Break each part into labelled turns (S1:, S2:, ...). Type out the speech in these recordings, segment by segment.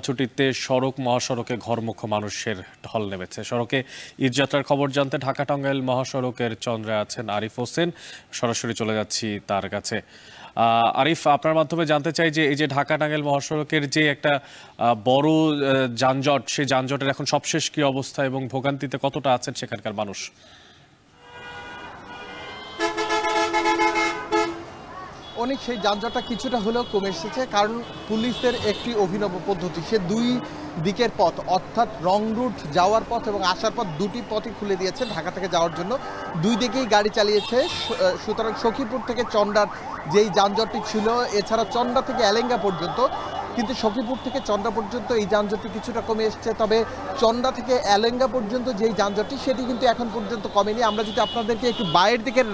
S1: ছুটিতে সড়ক মহাসড়কে ঘরমুখো মানুষের ঢল নেমেছে। সড়কে ঈদযাত্রার খবর জানতে ঢাকা টাঙ্গাইল মহাসড়কের চন্দ্রে আছেন আরিফ হোসেন। সরাসরি চলে যাচ্ছি তার কাছে। আরিফ, আপনার মাধ্যমে জানতে চাই যে এই যে ঢাকা টাঙ্গাইল মহাসড়কের যে একটা বড় যানজট, সেই যানজটের এখন সবশেষ কি অবস্থা এবং ভোগান্তিতে কতটা আছেন সেখানকার মানুষ?
S2: অনেক সেই যানজটটা কিছুটা হলেও কমে এসেছে, কারণ পুলিশের একটি অভিনব পদ্ধতি। সে দুই দিকের পথ, অর্থাৎ রং রুট যাওয়ার পথ এবং আসার পথ, দুটি পথই খুলে দিয়েছে ঢাকা থেকে যাওয়ার জন্য। দুই দিকেই গাড়ি চালিয়েছে। সুতরাং সখীপুর থেকে চন্দ্রার যেই যানজটটি ছিল, এছাড়া চন্দ্রা থেকে এলেঙ্গা পর্যন্ত, কিন্তু সখীপুর থেকে চন্দ্রা পর্যন্ত এই যানজটটি কিছুটা কমে এসছে। তবে চন্দ্রা থেকে এলেঙ্গা পর্যন্ত যেই যানজটটি, সেটি কিন্তু এখন পর্যন্ত কমেনি। আমরা যদি আপনাদেরকে একটু বাইরের দিকের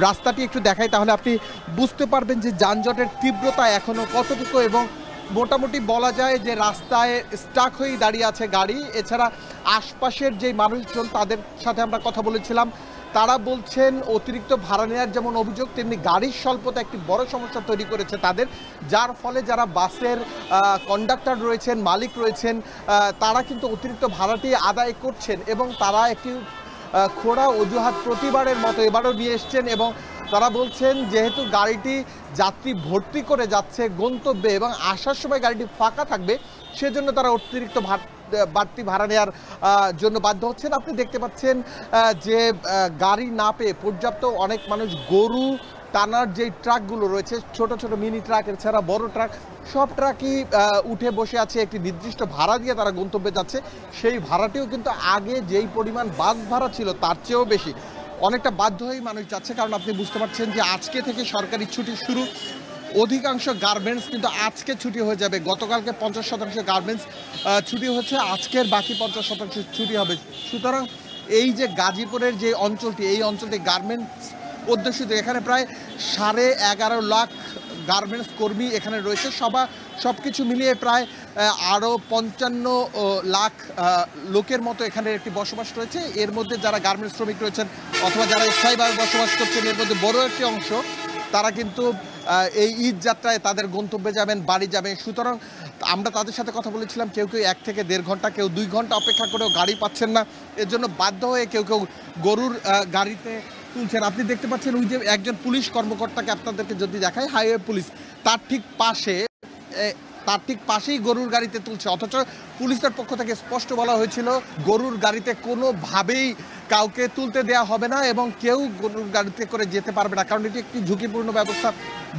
S2: রাস্তাটি একটু দেখাই, তাহলে আপনি বুঝতে পারবেন যে যানজটের তীব্রতা এখনও কতটুকু। এবং মোটামুটি বলা যায় যে রাস্তায় স্টাক হয়েই দাঁড়িয়ে আছে গাড়ি। এছাড়া আশপাশের যে মানুষজন, তাদের সাথে আমরা কথা বলেছিলাম, তারা বলছেন অতিরিক্ত ভাড়া নেওয়ার যেমন অভিযোগ, তেমনি গাড়ির স্বল্পতা একটি বড় সমস্যা তৈরি করেছে তাদের, যার ফলে যারা বাসের কন্ডাক্টর রয়েছেন, মালিক রয়েছেন, তারা কিন্তু অতিরিক্ত ভাড়াটি আদায় করছেন এবং তারা একটি খোড়া অজুহাত প্রতিবারের মতো এবারও নিয়ে এসছেন। এবং তারা বলছেন যেহেতু গাড়িটি যাত্রী ভর্তি করে যাচ্ছে গন্তব্যে এবং আসার সময় গাড়িটি ফাঁকা থাকবে, সেজন্য তারা অতিরিক্ত বাড়তি ভাড়া নেওয়ার জন্য বাধ্য হচ্ছেন। আপনি দেখতে পাচ্ছেন যে গাড়ি না পেয়ে পর্যাপ্ত অনেক মানুষ গরু টানার যেই ট্রাকগুলো রয়েছে, ছোট ছোট মিনি ট্রাক, এছাড়া বড় ট্রাক, সব ট্রাকই উঠে বসে আছে। একটি নির্দিষ্ট ভাড়া দিয়ে তারা গন্তব্যে যাচ্ছে। সেই ভাড়াটিও কিন্তু আগে যেই পরিমাণ বাস ভাড়া ছিল তার চেয়েও বেশি। অনেকটা বাধ্য হয়েই মানুষ যাচ্ছে, কারণ আপনি বুঝতে পারছেন যে আজকে থেকে সরকারি ছুটি শুরু। অধিকাংশ গার্মেন্টস কিন্তু আজকে ছুটি হয়ে যাবে। গতকালকে 50% গার্মেন্টস ছুটি হচ্ছে, আজকের বাকি 50% ছুটি হবে। সুতরাং এই যে গাজীপুরের যে অঞ্চলটি, এই অঞ্চলটি গার্মেন্টস অধ্যুষিত। এখানে প্রায় 11.5 লাখ গার্মেন্টস কর্মী এখানে রয়েছে। সব কিছু মিলিয়ে প্রায় আরও 55 লাখ লোকের মতো এখানে একটি বসবাস রয়েছে। এর মধ্যে যারা গার্মেন্টস শ্রমিক রয়েছেন অথবা যারা স্থায়ীভাবে বসবাস করছেন, এর মধ্যে বড় একটি অংশ তারা কিন্তু এই ঈদ যাত্রায় তাদের গন্তব্যে যাবেন, বাড়ি যাবেন। সুতরাং আমরা তাদের সাথে কথা বলেছিলাম, কেউ 1 থেকে 1.5 ঘন্টা, কেউ 2 ঘন্টা অপেক্ষা করেও গাড়ি পাচ্ছেন না। এর জন্য বাধ্য হয়ে কেউ গরুর গাড়িতে তুলছেন। আপনি দেখতে পাচ্ছেন ওই যে একজন পুলিশ কর্মকর্তাকে আপনাদেরকে যদি দেখায়, হাইওয়ে পুলিশ, তার ঠিক পাশেই গরুর গাড়িতে তুলছে। অথচ পুলিশের পক্ষ থেকে স্পষ্ট বলা হয়েছিল গরুর গাড়িতে কোনোভাবেই কাউকে তুলতে দেওয়া হবে না এবং কেউ গরুর গাড়িতে করে যেতে পারবে না, কারণ এটি একটি ঝুঁকিপূর্ণ ব্যবস্থা।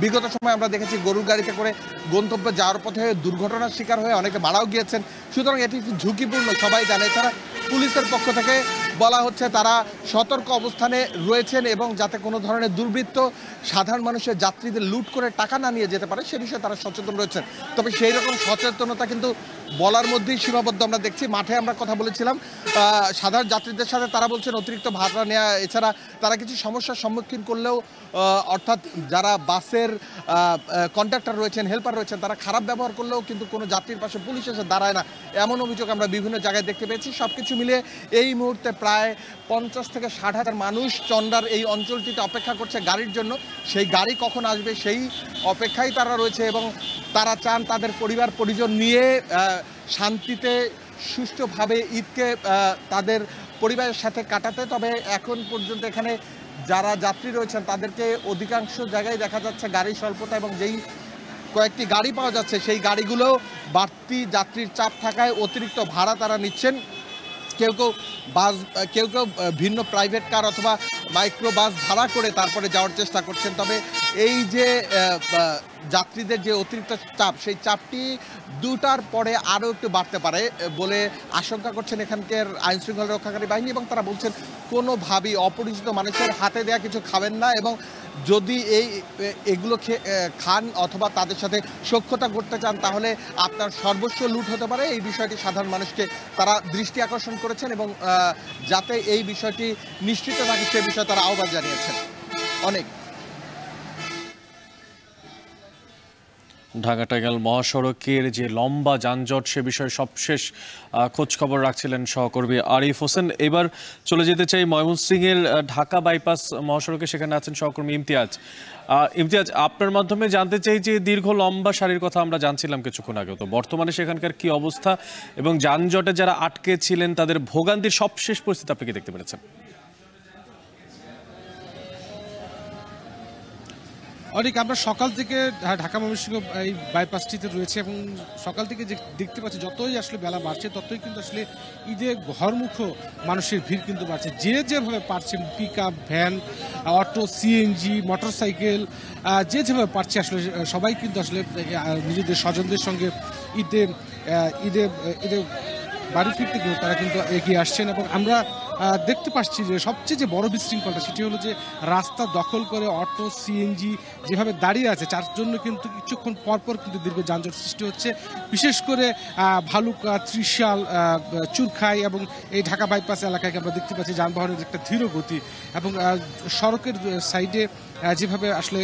S2: বিগত সময় আমরা দেখেছি গরুর গাড়িতে করে গন্তব্যে যাওয়ার পথে দুর্ঘটনার শিকার হয়ে অনেকে মারাও গিয়েছেন। সুতরাং এটি একটি ঝুঁকিপূর্ণ, সবাই জানে। এছাড়া পুলিশের পক্ষ থেকে বলা হচ্ছে তারা সতর্ক অবস্থানে রয়েছেন এবং যাতে কোনো ধরনের দুর্বৃত্ত সাধারণ মানুষের যাত্রীদের লুট করে টাকা না নিয়ে যেতে পারে, সে বিষয়ে তারা সচেতন রয়েছেন। তবে সেই রকম সচেতনতা কিন্তু বলার মধ্যেই সীমাবদ্ধ আমরা দেখছি। মাঠে আমরা কথা বলেছিলাম সাধারণ যাত্রীদের সাথে, তারা বলছেন অতিরিক্ত ভাড়া নেওয়া, এছাড়া তারা কিছু সমস্যার সম্মুখীন করলেও, অর্থাৎ যারা বাসের কন্ডাক্টর রয়েছেন, হেল্পার রয়েছেন, তারা খারাপ ব্যবহার করলেও কিন্তু কোনো যাত্রীর পাশে পুলিশ এসে দাঁড়ায় না, এমন অভিযোগ আমরা বিভিন্ন জায়গায় দেখতে পেয়েছি। সব কিছু মিলিয়ে এই মুহূর্তে প্রায় 50 থেকে 60 হাজার মানুষ চন্দ্রার এই অঞ্চলটিতে অপেক্ষা করছে গাড়ির জন্য। সেই গাড়ি কখন আসবে সেই অপেক্ষায় তারা রয়েছে এবং তারা চান তাদের পরিবার পরিজন নিয়ে শান্তিতে সুষ্ঠুভাবে ঈদকে তাদের পরিবারের সাথে কাটাতে। তবে এখন পর্যন্ত এখানে যারা যাত্রী রয়েছেন তাদেরকে অধিকাংশ জায়গায় দেখা যাচ্ছে গাড়ির স্বল্পতা, এবং যেই কয়েকটি গাড়ি পাওয়া যাচ্ছে সেই গাড়িগুলো বাড়তি যাত্রীর চাপ থাকায় অতিরিক্ত ভাড়া তারা নিচ্ছেন। কেউ ভিন্ন প্রাইভেট কার অথবা মাইক্রো বাস ভাড়া করে তারপরে যাওয়ার চেষ্টা করছেন। তবে এই যে যাত্রীদের যে অতিরিক্ত চাপ, সেই চাপটি 2টার পরে আরও একটু বাড়তে পারে বলে আশঙ্কা করছেন এখানকার আইনশৃঙ্খলা রক্ষাকারী বাহিনী। এবং তারা বলছেন কোনোভাবেই অপরিচিত মানুষের হাতে দেওয়া কিছু খাবেন না, এবং যদি এগুলো খান অথবা তাদের সাথে সখ্যতা করতে চান তাহলে আপনার সর্বস্ব লুট হতে পারে। এই বিষয়টি সাধারণ মানুষকে তারা দৃষ্টি আকর্ষণ করেছেন এবং যাতে এই বিষয়টি নিশ্চিত থাকে সে বিষয়ে তারা আহ্বান জানিয়েছেন। অনেক
S1: ঢাকা টাঙ্গাইল মহাসড়কের যে লম্বা যানজট সে বিষয়ে সবশেষ খোঁজখবর রাখছিলেন সহকর্মী আরিফ হোসেন। এবার চলে যেতে চাই ময়মনসিংহের ঢাকা বাইপাস মহাসড়কে, সেখানে আছেন সহকর্মী ইমতিয়াজ। ইমতিয়াজ, আপনার মাধ্যমে জানতে চাই যে দীর্ঘ লম্বা সারির কথা আমরা জানছিলাম কিছুক্ষণ আগে, তো বর্তমানে সেখানকার কি অবস্থা এবং যানজটে যারা আটকে ছিলেন তাদের ভোগান্তির সবশেষ পরিস্থিতি আপনি কি দেখতে পেরেছেন?
S3: অনেক আমরা সকাল থেকে ঢাকা ময়মনসিংহ এই বাইপাসটিতে রয়েছে এবং সকাল থেকে যে দেখতে পাচ্ছি যতই আসলে বেলা বাড়ছে ততই কিন্তু আসলে ঈদে ঘরমুখ মানুষের ভিড় কিন্তু বাড়ছে। যে যেভাবে পারছেন, pick up, van, auto, CNG, motorcycle, যে যেভাবে পারছে আসলে সবাই কিন্তু আসলে নিজেদের স্বজনদের সঙ্গে ঈদে ঈদে ঈদে বাড়ি ফিরতে গিয়ে তারা কিন্তু এগিয়ে আসছেন। এবং আমরা দেখতে পাচ্ছি যে সবচেয়ে যে বড় বিশৃঙ্খলতা সেটি হলো যে রাস্তা দখল করে অটো, সিএনজি যেভাবে দাঁড়িয়ে আছে যার জন্য কিন্তু কিছুক্ষণ পরপর কিন্তু দীর্ঘ যানজট সৃষ্টি হচ্ছে। বিশেষ করে ভালুকা, ত্রিশাল, চুরখাই এবং এই ঢাকা বাইপাস এলাকায় আমরা দেখতে পাচ্ছি যানবাহনের একটা ধীর গতি এবং সড়কের সাইডে যেভাবে আসলে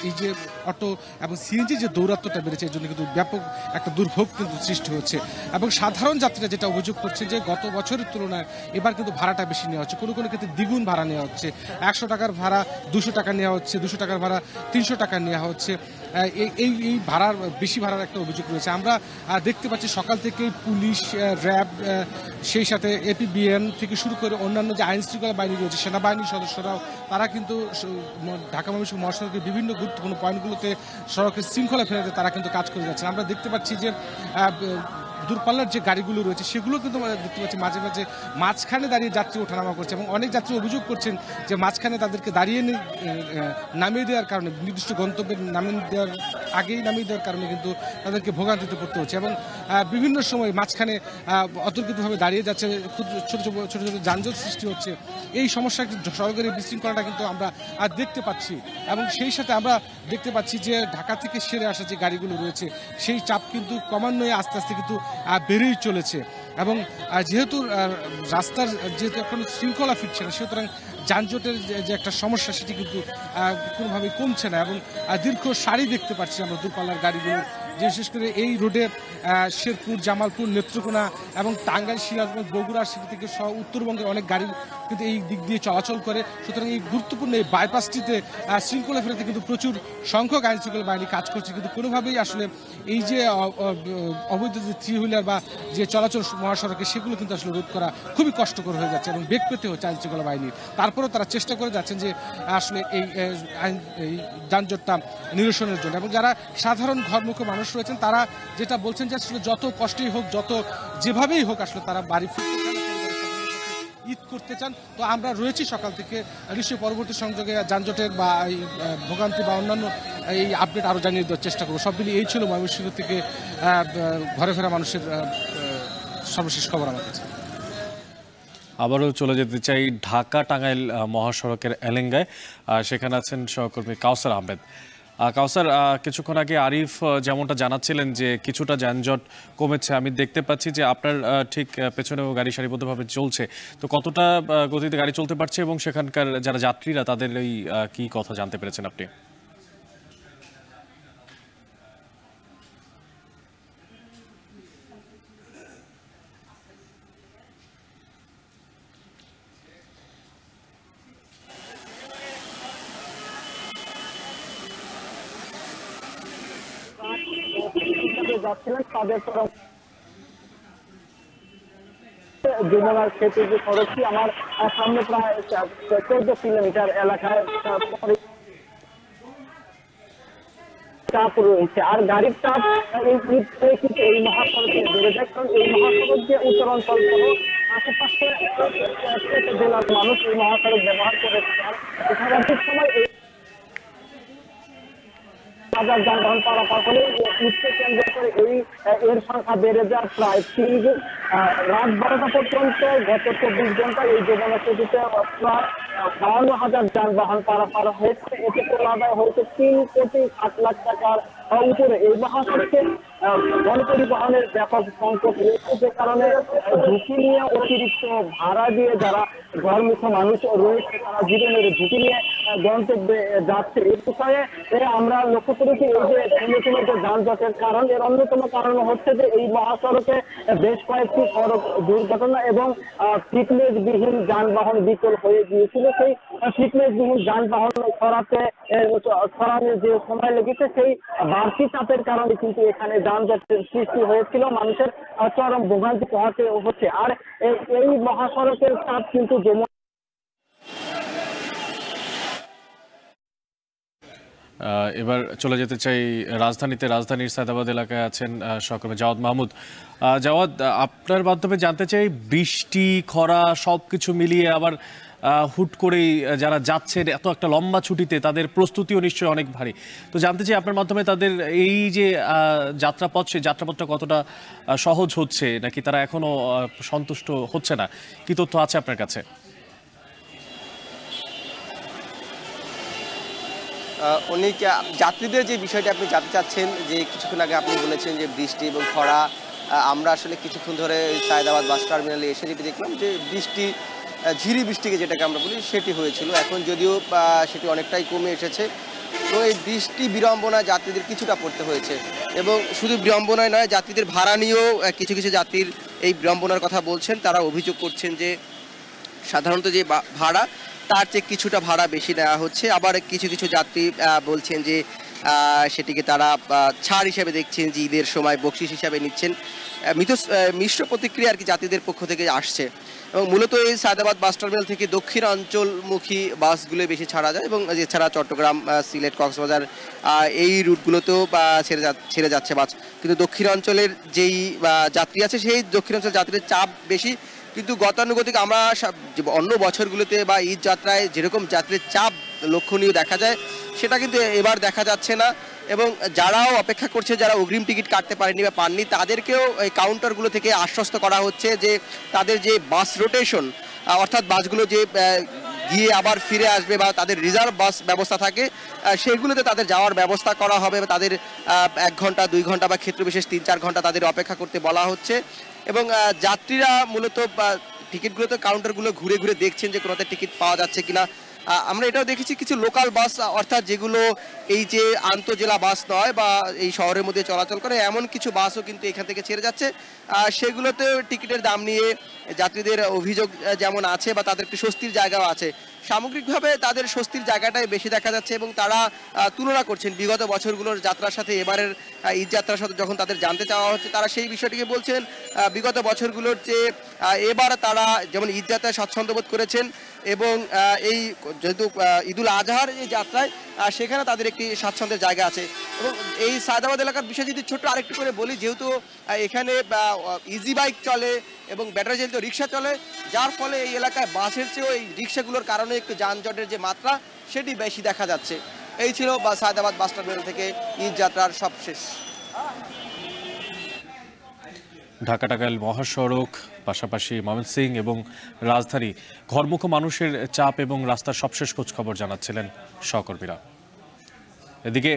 S3: এই যে অটো এবং সিএনজি যে দৌরাত্ম্যটা বেড়েছে এর জন্য কিন্তু ব্যাপক একটা দুর্ভোগ কিন্তু সৃষ্টি হচ্ছে। এবং সাধারণ যাত্রীরা যেটা অভিযোগ করছে যে গত বছরের তুলনায় এবার কিন্তু ভাড়াটা বেশি নেওয়া হচ্ছে, কোনো কোনো ক্ষেত্রে দ্বিগুণ ভাড়া নেওয়া হচ্ছে। 100 টাকার ভাড়া 200 টাকা নেওয়া হচ্ছে, 200 টাকার ভাড়া 300 টাকা নেওয়া হচ্ছে। এই ভাড়ার বেশি ভাড়ার একটা অভিযোগ রয়েছে। আমরা দেখতে পাচ্ছি সকাল থেকে পুলিশ, র্যাব, সেই সাথে এপিবিএন থেকে শুরু করে অন্যান্য যে আইন শৃঙ্খলা বাহিনী রয়েছে, সেনাবাহিনীর সদস্যরাও তারা কিন্তু ঢাকা ময়মনসিংহ মহাসড়কের বিভিন্ন গুরুত্বপূর্ণ পয়েন্টগুলোতে সড়কের শৃঙ্খলা ফেরাতে তারা কিন্তু কাজ করে যাচ্ছে। আমরা দেখতে পাচ্ছি যে দূরপাল্লার যে গাড়িগুলো রয়েছে সেগুলো কিন্তু দেখতে পাচ্ছি মাঝে মাঝে মাঝখানে দাঁড়িয়ে যাত্রী ওঠানামা করছে এবং অনেক যাত্রী অভিযোগ করছেন যে মাঝখানে তাদেরকে দাঁড়িয়ে নামিয়ে দেওয়ার কারণে, নির্দিষ্ট গন্তব্যের আগেই নামিয়ে দেওয়ার কারণে কিন্তু তাদেরকে ভোগান্তিতে পড়তে হচ্ছে। এবং বিভিন্ন সময় মাঝখানে অতর্কিতভাবে দাঁড়িয়ে যাচ্ছে, ছোট ছোট যানজট সৃষ্টি হচ্ছে। এই সমস্যা সড়কের এই বিশৃঙ্খলাটা কিন্তু আমরা দেখতে পাচ্ছি। এবং সেই সাথে আমরা দেখতে পাচ্ছি যে ঢাকা থেকে সেরে আসা যে গাড়িগুলো রয়েছে সেই চাপ কিন্তু ক্রমান্বয়ে আস্তে আস্তে কিন্তু বেড়েই চলেছে। এবং যেহেতু রাস্তার যেহেতু এখন শৃঙ্খলা ফিরছে না, সুতরাং যানজটের যে একটা সমস্যা সেটি কিন্তু কোনোভাবেই কমছে না। এবং দীর্ঘ সারি দেখতে পাচ্ছি আমরা দূরপাল্লার গাড়িগুলো, বিশেষ করে এই রোডে শেরপুর, জামালপুর, নেত্রকোনা এবং টাঙ্গাইল, সিরাজগঞ্জ, বগুড়া সিটি থেকে সহ উত্তরবঙ্গের অনেক গাড়ি কিন্তু এই দিক দিয়ে চলাচল করে। সুতরাং এই গুরুত্বপূর্ণ এই বাইপাসটিতে শৃঙ্খলা ফেরাতে কিন্তু প্রচুর সংখ্যক আইন শৃঙ্খলা বাহিনী কাজ করছে, কিন্তু কোনোভাবেই আসলে এই যে অবৈধ যে থ্রি হুইলার বা যে চলাচল মহাসড়কে সেগুলো কিন্তু আসলে রোধ করা খুবই কষ্টকর হয়ে যাচ্ছে এবং বেগ পেতে হচ্ছে আইন শৃঙ্খলা বাহিনী। তারপরেও তারা চেষ্টা করে যাচ্ছেন যে আসলে এই যানজটটা নিরসনের জন্য। এবং যারা সাধারণ ঘরমুখী মানুষ রয়েছেন তারা যেটা বলছেন যে আসলে যত কষ্টই হোক, যত যেভাবেই হোক আসলে তারা বাড়ি ফিরতে চান, ঈদ করতে চান। তো আমরা রয়েছি সকাল থেকে, নিশ্চয়ই পরবর্তী সংযোগে যানজটের বা এই ভোগান্তি বা অন্যান্য এই আপডেট আরও জানিয়ে দেওয়ার চেষ্টা করবো। সব মিলিয়ে এই ছিল ময়মনসিংহ থেকে ঘরে ফেরা মানুষের সর্বশেষ খবর আমার কাছে।
S1: আবারও চলে যেতে চাই ঢাকা টাঙ্গাইল মহাসড়কের এলেঙ্গায়, সেখানে আছেন সহকর্মী কাউসার আহমেদ। কাউসার, কিছুক্ষণ আগে আরিফ যেমনটা জানাচ্ছিলেন যে কিছুটা যানজট কমেছে, আমি দেখতে পাচ্ছি যে আপনার ঠিক পেছনেও গাড়ি সারিবদ্ধভাবে চলছে, তো কতটা গতিতে গাড়ি চলতে পারছে এবং সেখানকার যারা যাত্রীরা তাদের এই কি কথা জানতে পেরেছেন আপনি?
S4: যাচ্ছিলেন তাদের তরফ যমুনার সেতু যে সড়কটি আমার সামনে প্রায় 14 কিলোমিটার এলাকায় চাপ রয়েছে। আর গাড়ির চাপ এই মহাসড়কে বেড়ে যায়, কারণ এই মহাসড়ক যে উত্তরাঞ্চল সহ আশেপাশে জেলার মানুষ এই মহাসড়ক ব্যবহার করেছে। সারাদিক সময় হাজার যানবাহন পারাপার হলে ঈদকে কেন্দ্র করে এর সংখ্যা বেড়ে যায় প্রায় 3 গুণ। রাত 12টা পর্যন্ত গত 24 ঘন্টায় এই যমুনা সেতুতে প্রায় 52,000 যানবাহন পারাপার হয়েছে। এতে টোল আদায় হয়েছে 3,60,00,000 টাকার উপরে। এই মহাসড়কে গণপরিবহনের ব্যাপক সংকট রয়েছে, যে কারণে ঝুঁকি নিয়ে অতিরিক্ত ভাড়া দিয়ে যারা ঘরমুখী মানুষ রয়েছে তারা জীবনের ঝুঁকি নিয়ে গন্তব্যে যাচ্ছে। এই বিষয়ে আমরা লক্ষ্য করেছি এই যে অন্যতম যে যানজটের কারণ, এর অন্যতম কারণ হচ্ছে যে এই মহাসড়কে বেশ কয়েকটি সড়ক দুর্ঘটনা এবং ফিটনেসবিহীন যানবাহন বিকল হয়ে গিয়েছিল। সেই ফিটনেসবিহীন যানবাহন সরানোর যে সময় লেগেছে সেই বাড়তি চাপের কারণে কিন্তু এখানে যানজটের সৃষ্টি হয়েছিল, মানুষের চরম ভোগান্তি পোহাতে হচ্ছে। আর এই মহাসড়কের চাপ কিন্তু
S1: এবার চলে যেতে চাই রাজধানীর সায়দাবাদ এলাকায় আছেন সহকর্মী জাওয়াদ মাহমুদ। জাওয়াদ, আপনার মাধ্যমে জানতে চাই, বৃষ্টি খরা সবকিছু মিলিয়ে আবার হুট করেই যারা যাচ্ছেন এত একটা লম্বা ছুটিতে তাদের প্রস্তুতিও নিশ্চয়ই অনেক ভারী। তো জানতে চাই আপনার মাধ্যমে তাদের এই যে যাত্রাপথ, সেই যাত্রাপথটা কতটা সহজ হচ্ছে, নাকি তারা এখনো সন্তুষ্ট হচ্ছে না? কি তথ্য আছে আপনার কাছে?
S5: অনেক যাত্রীদের যে বিষয়টা আপনি জানতে চাচ্ছেন, যে কিছুক্ষণ আগে আপনি বলেছেন যে বৃষ্টি এবং খরা, আমরা আসলে কিছুক্ষণ ধরে সায়দাবাদ বাস টার্মিনালে এসে যেটি দেখলাম যে বৃষ্টি, ঝিরি বৃষ্টিকে যেটাকে আমরা বলি, সেটি হয়েছিল। এখন যদিও সেটি অনেকটাই কমে এসেছে। তো এই বৃষ্টি বিড়ম্বনা যাত্রীদের কিছুটা পড়তে হয়েছে, এবং শুধু বিড়ম্বনায় নয়, যাত্রীদের ভাড়া নিয়েও কিছু কিছু যাত্রীর এই বিড়ম্বনার কথা বলছেন। তারা অভিযোগ করছেন যে সাধারণত যে ভাড়া তার চেয়ে কিছুটা ভাড়া বেশি নেওয়া হচ্ছে। আবার কিছু কিছু যাত্রী বলছেন যে সেটিকে তারা ছাড় হিসেবে দেখছেন, যে ঈদের সময় বকশিস হিসাবে নিচ্ছেন। মিশ্র প্রতিক্রিয়া আর কি যাত্রীদের পক্ষ থেকে আসছে। এবং মূলত এই সায়দাবাদ বাস টার্মিনাল থেকে দক্ষিণাঞ্চলমুখী বাসগুলো বেশি ছাড়া যায়, এবং এছাড়া চট্টগ্রাম, সিলেট, কক্সবাজার এই রুটগুলোতেও ছেড়ে যাচ্ছে বাস। কিন্তু দক্ষিণাঞ্চলের যেই যাত্রী আছে, সেই দক্ষিণাঞ্চল যাত্রীদের চাপ বেশি। কিন্তু গতানুগতিক আমরা অন্য বছরগুলোতে বা ঈদ যাত্রায় যেরকম যাত্রীর চাপ লক্ষণীয় দেখা যায়, সেটা কিন্তু এবার দেখা যাচ্ছে না। এবং যারাও অপেক্ষা করছে, যারা অগ্রিম টিকিট কাটতে পারেনি বা পাননি, তাদেরকেও এই কাউন্টারগুলো থেকে আশ্বস্ত করা হচ্ছে যে তাদের যে বাস রোটেশন, অর্থাৎ বাসগুলো যে গিয়ে আবার ফিরে আসবে বা তাদের রিজার্ভ বাস ব্যবস্থা থাকে, সেগুলোতে তাদের যাওয়ার ব্যবস্থা করা হবে। তাদের 1 ঘন্টা 2 ঘন্টা বা ক্ষেত্রবিশেষ 3-4 ঘন্টা তাদের অপেক্ষা করতে বলা হচ্ছে। এবং যাত্রীরা মূলত টিকিটগুলোতে কাউন্টারগুলো ঘুরে ঘুরে দেখছেন যে কোনোতে টিকিট পাওয়া যাচ্ছে কিনা। আমরা এটাও দেখেছি কিছু লোকাল বাস, অর্থাৎ যেগুলো এই যে আন্তঃজেলা বাস নয় বা এই শহরের মধ্যে চলাচল করে, এমন কিছু বাসও কিন্তু এখান থেকে ছেড়ে যাচ্ছে। সেগুলোতে টিকিটের দাম নিয়ে যাত্রীদের অভিযোগ যেমন আছে, বা তাদের একটি স্বস্তির জায়গাও আছে। সামগ্রিকভাবে তাদের স্বস্তির জায়গাটাই বেশি দেখা যাচ্ছে, এবং তারা তুলনা করছেন বিগত বছরগুলোর যাত্রার সাথে এবারের ঈদ যাত্রার সাথে। যখন তাদের জানতে চাওয়া হচ্ছে, তারা সেই বিষয়টিকে বলছেন বিগত বছরগুলোর চেয়ে এবার তারা যেমন ঈদ যাত্রায় স্বাচ্ছন্দ্য বোধ করেছেন, এবং এই যেহেতু ঈদুল আজহার এই যাত্রায় সেখানে তাদের একটি স্বাচ্ছন্দ্যের জায়গা আছে। এবং এই সায়দাবাদ এলাকার বিষয়ে যদি ছোট্ট আরেকটু করে বলি, যেহেতু এখানে ইজি বাইক চলে এবং ব্যাটারি চালিত রিক্সা চলে, যার ফলে এই এলাকায় বাসের চেয়েও এই রিক্সাগুলোর কারণে একটু যানজটের যে মাত্রা, সেটি বেশি দেখা যাচ্ছে। এই ছিল সায়দাবাদ বাস টার্মিনাল থেকে ঈদ যাত্রার সবশেষ।
S1: ঢাকা টাঙ্গাইল মহাসড়ক, পাশাপাশি ময়মনসিংহ এবং রাজধানী, ঘরমুখো মানুষের চাপ এবং রাস্তার সবশেষ খোঁজখবর জানাচ্ছিলেন সহকর্মীরা। এদিকে